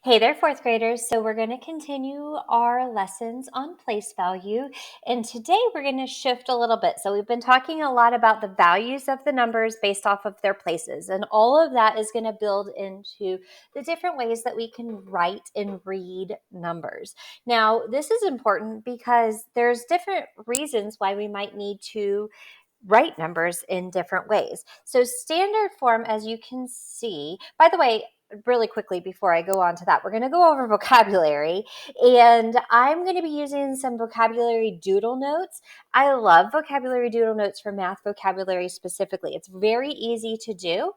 Hey there, fourth graders. So we're going to continue our lessons on place value. And today we're going to shift a little bit. So we've been talking a lot about the values of the numbers based off of their places. And all of that is going to build into the different ways that we can write and read numbers. Now, this is important because there's different reasons why we might need to write numbers in different ways. So standard form, as you can see, by the way, really quickly before I go on to that, we're going to go over vocabulary, and I'm going to be using some vocabulary doodle notes. I love vocabulary doodle notes for math vocabulary specifically. It's very easy to do.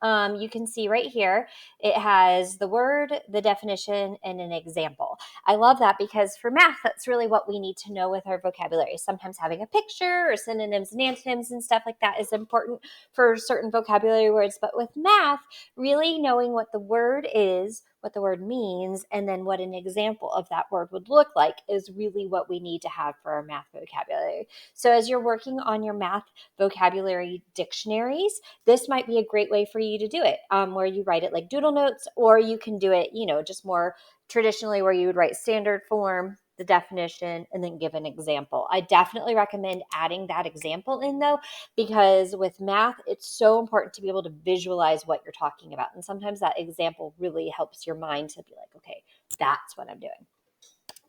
You can see right here, it has the word, the definition, and an example. I love that because for math, that's really what we need to know with our vocabulary. Sometimes having a picture or synonyms and antonyms and stuff like that is important for certain vocabulary words. But with math, really knowing what the word is, what the word means, and then what an example of that word would look like is really what we need to have for our math vocabulary. So as you're working on your math vocabulary dictionaries, this might be a great way for you to do it, where you write it like doodle notes, or you can do it, just more traditionally where you would write standard form, the definition, and then give an example. I definitely recommend adding that example in though, because with math, it's so important to be able to visualize what you're talking about. And sometimes that example really helps your mind to be like, okay, that's what I'm doing.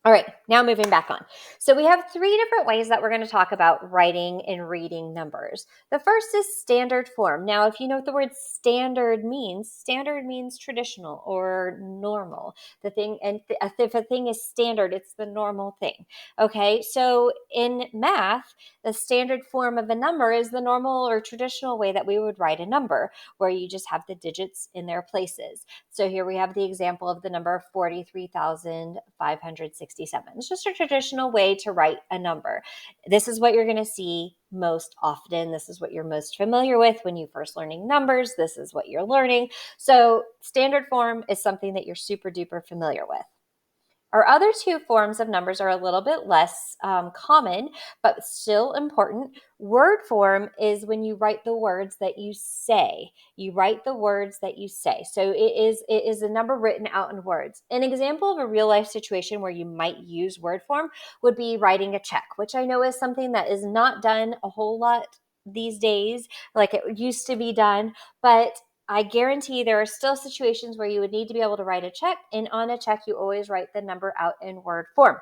All right, now moving back on. So we have three different ways that we're going to talk about writing and reading numbers. The first is standard form. Now, if you know what the word standard means traditional or normal. The thing, and if a thing is standard, it's the normal thing. Okay, so in math, the standard form of a number is the normal or traditional way that we would write a number, where you just have the digits in their places. So here we have the example of the number 43,567. It's just a traditional way to write a number. This is what you're going to see most often. This is what you're most familiar with when you're first learning numbers. This is what you're learning. So standard form is something that you're super duper familiar with. Our other two forms of numbers are a little bit less common, but still important. Word form is when you write the words that you say. You write the words that you say. So it is a number written out in words. An example of a real life situation where you might use word form would be writing a check, which I know is something that is not done a whole lot these days, like it used to be done, but I guarantee there are still situations where you would need to be able to write a check, and on a check, you always write the number out in word form.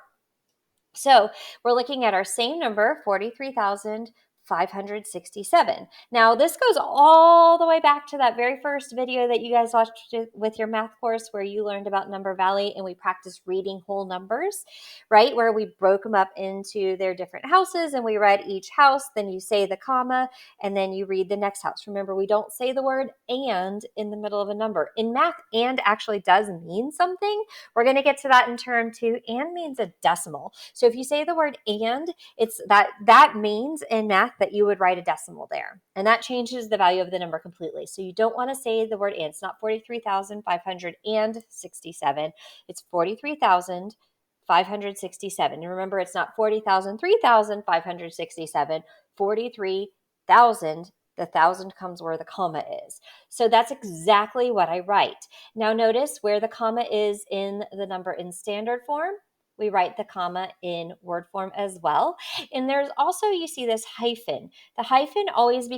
So we're looking at our same number, 43,567. Now, this goes all the way back to that very first video that you guys watched with your math course where you learned about Number Valley and we practiced reading whole numbers, right? Where we broke them up into their different houses and we read each house, then you say the comma, and then you read the next house. Remember, we don't say the word and in the middle of a number. In math, and actually does mean something. We're going to get to that in term two. And means a decimal. So if you say the word and, it's that means in math that you would write a decimal there. And that changes the value of the number completely. So you don't want to say the word and. It's not 43,567. It's 43,567. And remember, it's not 40,000, 3,567, 43,000. The 1,000 comes where the comma is. So that's exactly what I write. Now notice where the comma is in the number in standard form. We write the comma in word form as well. And there's also, you see this hyphen. The hyphen always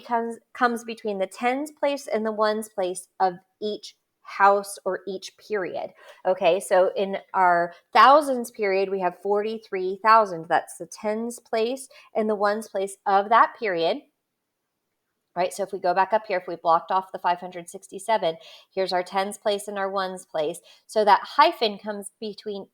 comes between the tens place and the ones place of each house or each period. Okay, so in our thousands period, we have 43,000. That's the tens place and the ones place of that period. Right, so if we go back up here, if we blocked off the 567, here's our tens place and our ones place. So that hyphen comes in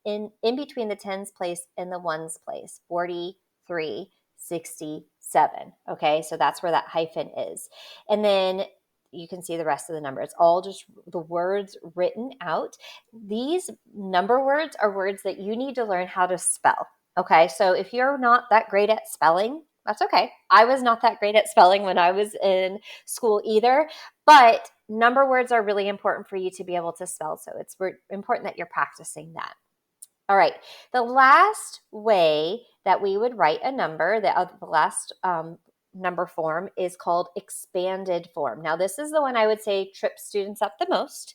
between the tens place and the ones place, 4367. Okay, so that's where that hyphen is. And then you can see the rest of the number. It's all just the words written out. These number words are words that you need to learn how to spell. Okay, so if you're not that great at spelling, that's okay. I was not that great at spelling when I was in school either, but number words are really important for you to be able to spell. So it's important that you're practicing that. All right. The last way that we would write a number, the last number form is called expanded form. Now, this is the one I would say trips students up the most.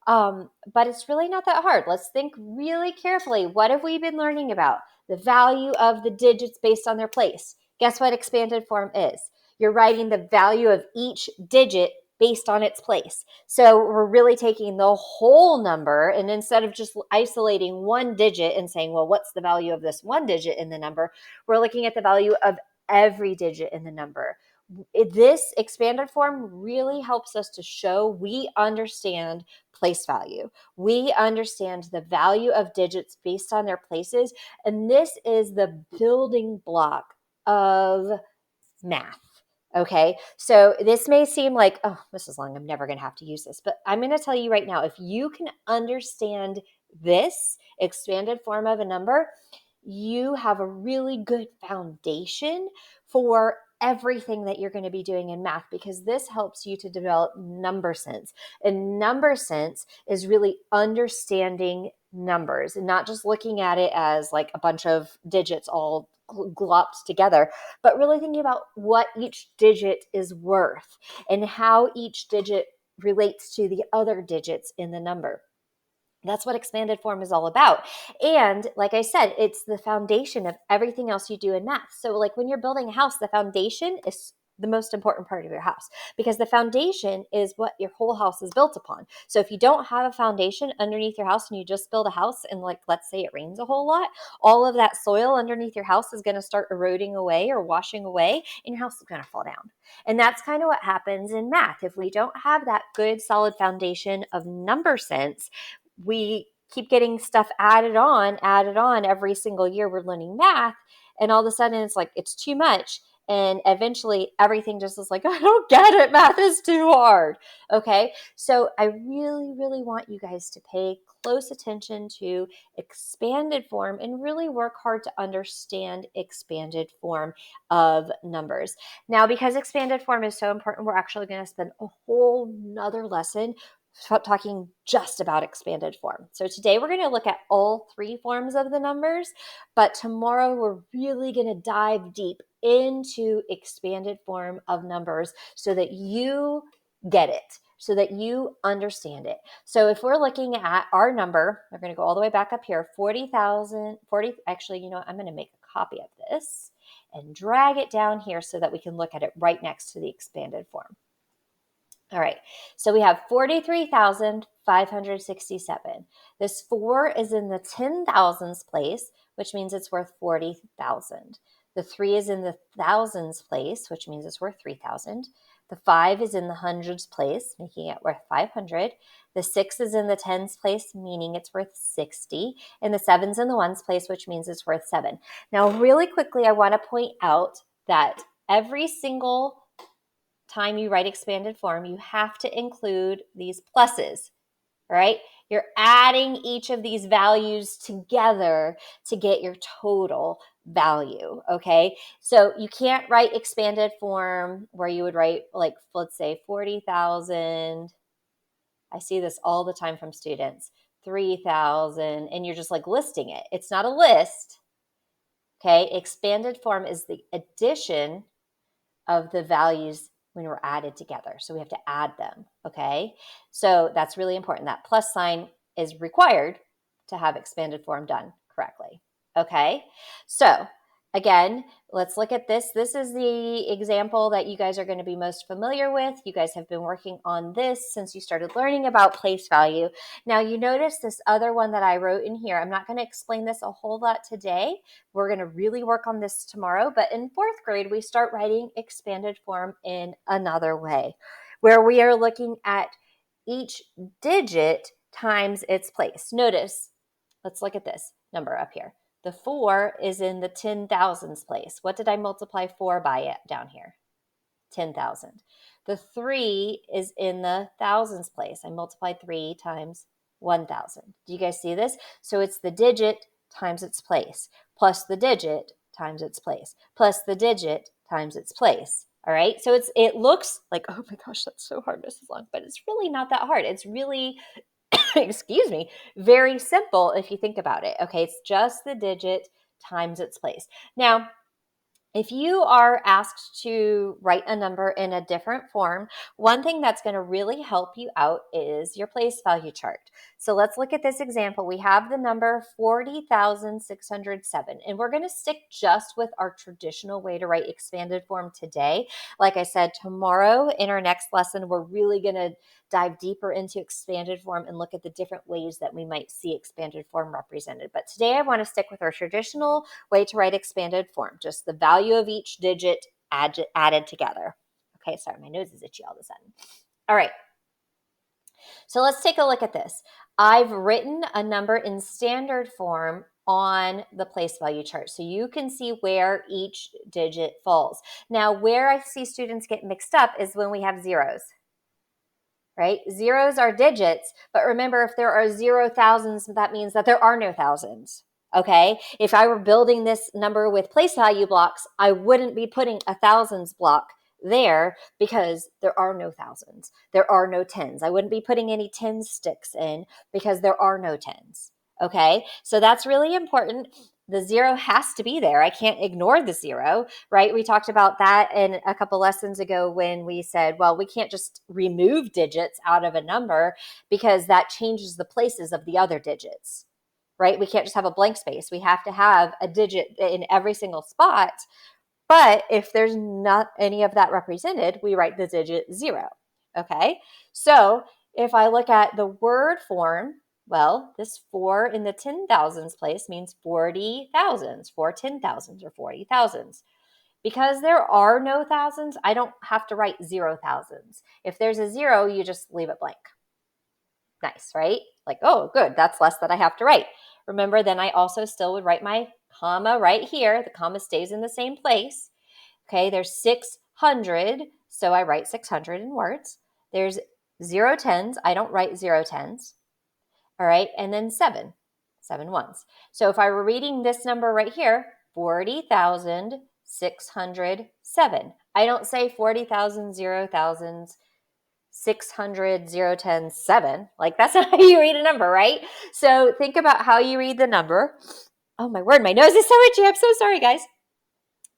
But it's really not that hard. Let's think really carefully. What have we been learning about? The value of the digits based on their place. Guess what expanded form is? You're writing the value of each digit based on its place. So we're really taking the whole number, and instead of just isolating one digit and saying, well, what's the value of this one digit in the number? We're looking at the value of every digit in the number. This expanded form really helps us to show we understand place value. We understand the value of digits based on their places. And this is the building block of math. Okay. So this may seem like, oh, Mrs. Long, I'm never going to have to use this. But I'm going to tell you right now, if you can understand this expanded form of a number, you have a really good foundation for everything that you're going to be doing in math, because this helps you to develop number sense. And number sense is really understanding numbers and not just looking at it as like a bunch of digits all glopped together, but really thinking about what each digit is worth and how each digit relates to the other digits in the number. That's what expanded form is all about. And like I said, it's the foundation of everything else you do in math. So like when you're building a house, the foundation is the most important part of your house, because the foundation is what your whole house is built upon. So if you don't have a foundation underneath your house and you just build a house and like, let's say it rains a whole lot, all of that soil underneath your house is going to start eroding away or washing away, and your house is going to fall down. And that's kind of what happens in math. If we don't have that good solid foundation of number sense, we keep getting stuff added on every single year we're learning math. And all of a sudden it's like, it's too much. And eventually everything just is like, I don't get it. Math is too hard. Okay. So I really, really want you guys to pay close attention to expanded form and really work hard to understand expanded form of numbers. Now, because expanded form is so important, we're actually going to spend a whole nother lesson talking just about expanded form. So today we're going to look at all three forms of the numbers, but tomorrow we're really going to dive deep into expanded form of numbers so that you get it, so that you understand it. So if we're looking at our number, we're going to go all the way back up here, 40,000, actually, you know what? I'm going to make a copy of this and drag it down here so that we can look at it right next to the expanded form. All right, so we have 43,567. This 4 is in the 10,000s place, which means it's worth 40,000. The 3 is in the thousands place, which means it's worth 3,000. The 5 is in the hundreds place, making it worth 500. The 6 is in the tens place, meaning it's worth 60. And the 7's in the ones place, which means it's worth 7. Now, really quickly, I want to point out that every single time you write expanded form, you have to include these pluses, right? You're adding each of these values together to get your total value, okay? So you can't write expanded form where you would write, like, let's say 40,000. I see this all the time from students, 3,000, and you're just like listing it. It's not a list, okay? Expanded form is the addition of the values when we're added together. So we have to add them, okay? So that's really important. That plus sign is required to have expanded form done correctly, okay? So again, let's look at this. This is the example that you guys are going to be most familiar with. You guys have been working on this since you started learning about place value. Now you notice this other one that I wrote in here. I'm not going to explain this a whole lot today. We're going to really work on this tomorrow. But in fourth grade, we start writing expanded form in another way, where we are looking at each digit times its place. Notice, let's look at this number up here. The 4 is in the 10,000s place. What did I multiply 4 by it down here? 10,000. The 3 is in the thousands place. I multiplied 3 times 1,000. Do you guys see this? So it's the digit times its place, plus the digit times its place, plus the digit times its place. All right. So it looks like, oh my gosh, that's so hard, Mrs. Long, but it's really not that hard. It's really, excuse me, very simple if you think about it. Okay. It's just the digit times its place. Now, If you are asked to write a number in a different form, one thing that's going to really help you out is your place value chart. So let's look at this example. We have the number 40,607, and we're going to stick just with our traditional way to write expanded form today. Like I said, tomorrow in our next lesson, we're really going to dive deeper into expanded form and look at the different ways that we might see expanded form represented. But today I want to stick with our traditional way to write expanded form, just the value of each digit added together. Okay, sorry, my nose is itchy all of a sudden. All right, so let's take a look at this. I've written a number in standard form on the place value chart, so you can see where each digit falls. Now, where I see students get mixed up is when we have zeros. Right? Zeros are digits, but remember, if there are 0 thousands, that means that there are no thousands. Okay. If I were building this number with place value blocks, I wouldn't be putting a thousands block there because there are no thousands. There are no tens. I wouldn't be putting any tens sticks in because there are no tens. Okay. So that's really important. The zero has to be there. I can't ignore the zero, right? We talked about that in a couple lessons ago when we said, well, we can't just remove digits out of a number because that changes the places of the other digits, right? We can't just have a blank space. We have to have a digit in every single spot. But if there's not any of that represented, we write the digit 0. Okay. So if I look at the word form, well, this 4 in the 10,000s place means 40 thousands, 4 10,000s or 40 thousands. Because there are no thousands, I don't have to write 0 thousands. If there's a 0, you just leave it blank. Nice, right? Like, oh, good, that's less that I have to write. Remember, then I also still would write my comma right here. The comma stays in the same place. Okay, there's 600, so I write 600 in words. There's 0 tens, I don't write 0 tens. All right, and then 7 ones. So if I were reading this number right here, 40,607. I don't say 40,000, 0 thousands, 600, 0 tens, 7. Like, that's not how you read a number, right? So think about how you read the number. Oh my word, my nose is so itchy. I'm so sorry, guys.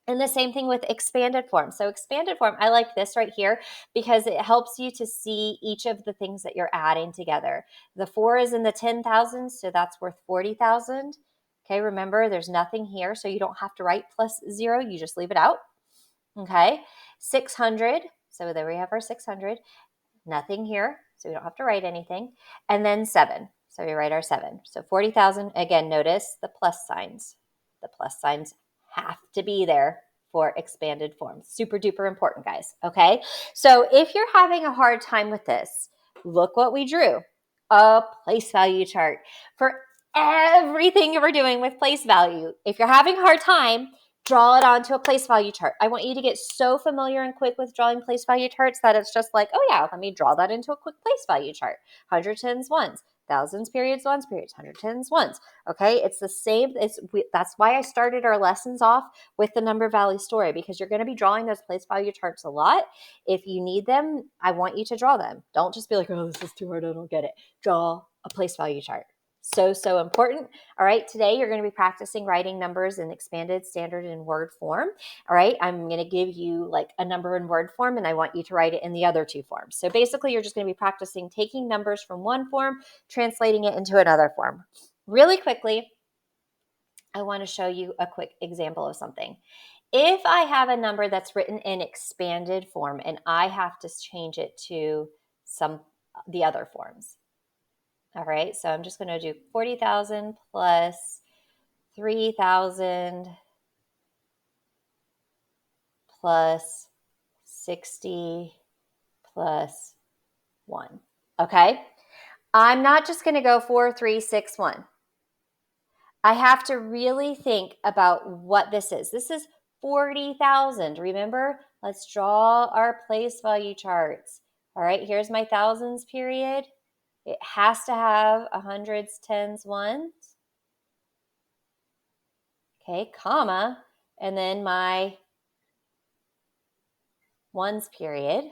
And the same thing with expanded form. So expanded form, I like this right here because it helps you to see each of the things that you're adding together. The 4 is in the 10,000, so that's worth 40,000. Okay, remember there's nothing here, so you don't have to write plus 0. You just leave it out. Okay, 600. So there we have our 600. Nothing here, so we don't have to write anything. And then 7. So we write our 7. So 40,000. Again, notice the plus signs. The plus signs have to be there for expanded form. Super duper important, guys. Okay. So if you're having a hard time with this, look what we drew. A place value chart for everything we're doing with place value. If you're having a hard time, draw it onto a place value chart. I want you to get so familiar and quick with drawing place value charts that it's just like, oh yeah, let me draw that into a quick place value chart. 100 tens ones, thousands periods ones periods, 100 tens ones. Okay, it's the same. That's why I started our lessons off with the number valley story, because you're going to be drawing those place value charts a lot. If you need them, I want you to draw them. Don't just be like, oh, this is too hard, I don't get it. Draw a place value chart. So important. All right, today you're going to be practicing writing numbers in expanded, standard, and word form. All right, I'm going to give you like a number in word form, and I want you to write it in the other two forms. So basically, you're just going to be practicing taking numbers from one form, translating it into another form. Really quickly, I want to show you a quick example of something. If I have a number that's written in expanded form and I have to change it to the other forms. All right, so I'm just going to do 40,000 plus 3,000 plus 60 plus 1. Okay, I'm not just going to go 4, 3, 6, 1. I have to really think about what this is. This is 40,000. Remember, let's draw our place value charts. All right, here's my thousands period. It has to have hundreds, tens, ones. Okay, comma, and then my ones period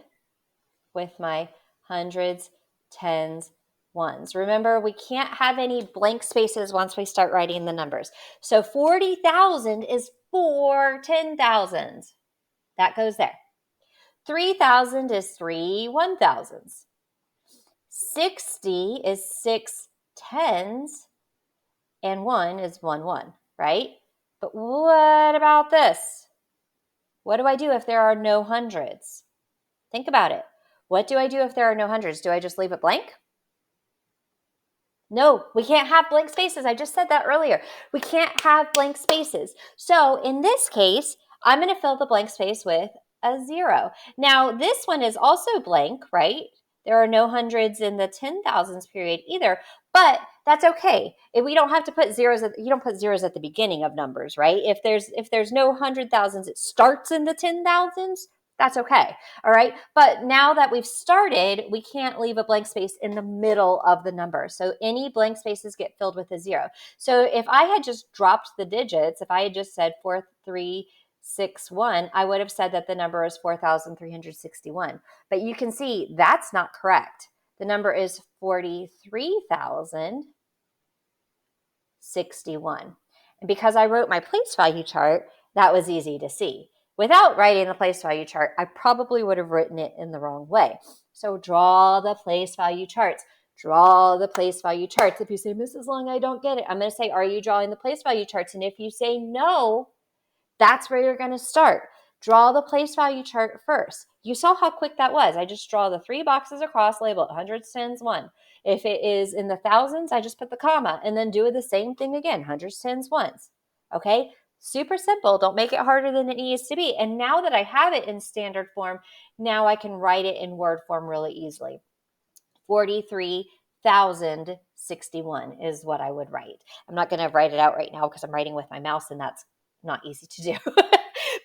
with my hundreds, tens, ones. Remember, we can't have any blank spaces once we start writing the numbers. So 40,000 is 4 10,000s. That goes there. 3,000 is 3 1,000s. 60 is 6 tens, and 1 is 1 1, right? But what about this? What do I do if there are no hundreds? Think about it. What do I do if there are no hundreds? Do I just leave it blank? No, we can't have blank spaces. I just said that earlier. We can't have blank spaces. So in this case, I'm going to fill the blank space with a 0. Now, this one is also blank, right? There are no hundreds in the 10,000s period either, but that's okay. If we don't have to put zeros, you don't put zeros at the beginning of numbers, right? If there's no 100,000s, it starts in the 10,000s. That's okay. All right. But now that we've started, we can't leave a blank space in the middle of the number. So any blank spaces get filled with a 0. So if I had just dropped the digits, if I had just said 4361, I would have said that the number is 4,361. But you can see that's not correct. The number is 43,061. And because I wrote my place value chart, that was easy to see. Without writing the place value chart, I probably would have written it in the wrong way. So draw the place value charts. Draw the place value charts. If you say, Mrs. Long, I don't get it, I'm going to say, are you drawing the place value charts? And if you say no, that's where you're going to start. Draw the place value chart first. You saw how quick that was. I just draw the 3 boxes across, label it hundreds, tens, 1. If it is in the thousands, I just put the comma and then do the same thing again, hundreds, tens, ones. Okay? Super simple. Don't make it harder than it needs to be. And now that I have it in standard form, now I can write it in word form really easily. 43,061 is what I would write. I'm not going to write it out right now because I'm writing with my mouse and that's not easy to do.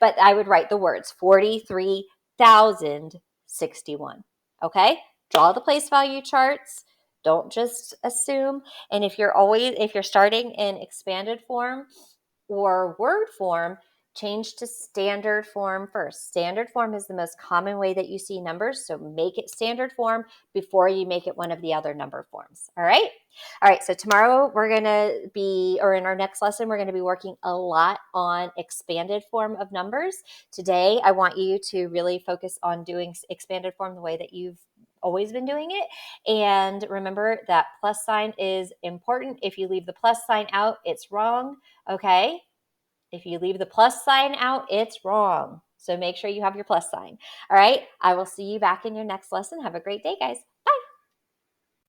But I would write the words 43,061. Okay? Draw the place value charts. Don't just assume. And if you're starting in expanded form or word form, change to standard form first. Standard form is the most common way that you see numbers, so make it standard form before you make it one of the other number forms. All right? All right, so tomorrow in our next lesson, we're going to be working a lot on expanded form of numbers. Today, I want you to really focus on doing expanded form the way that you've always been doing it. And remember that plus sign is important. If you leave the plus sign out, it's wrong. Okay? If you leave the plus sign out, it's wrong. So make sure you have your plus sign. All right. I will see you back in your next lesson. Have a great day, guys. Bye.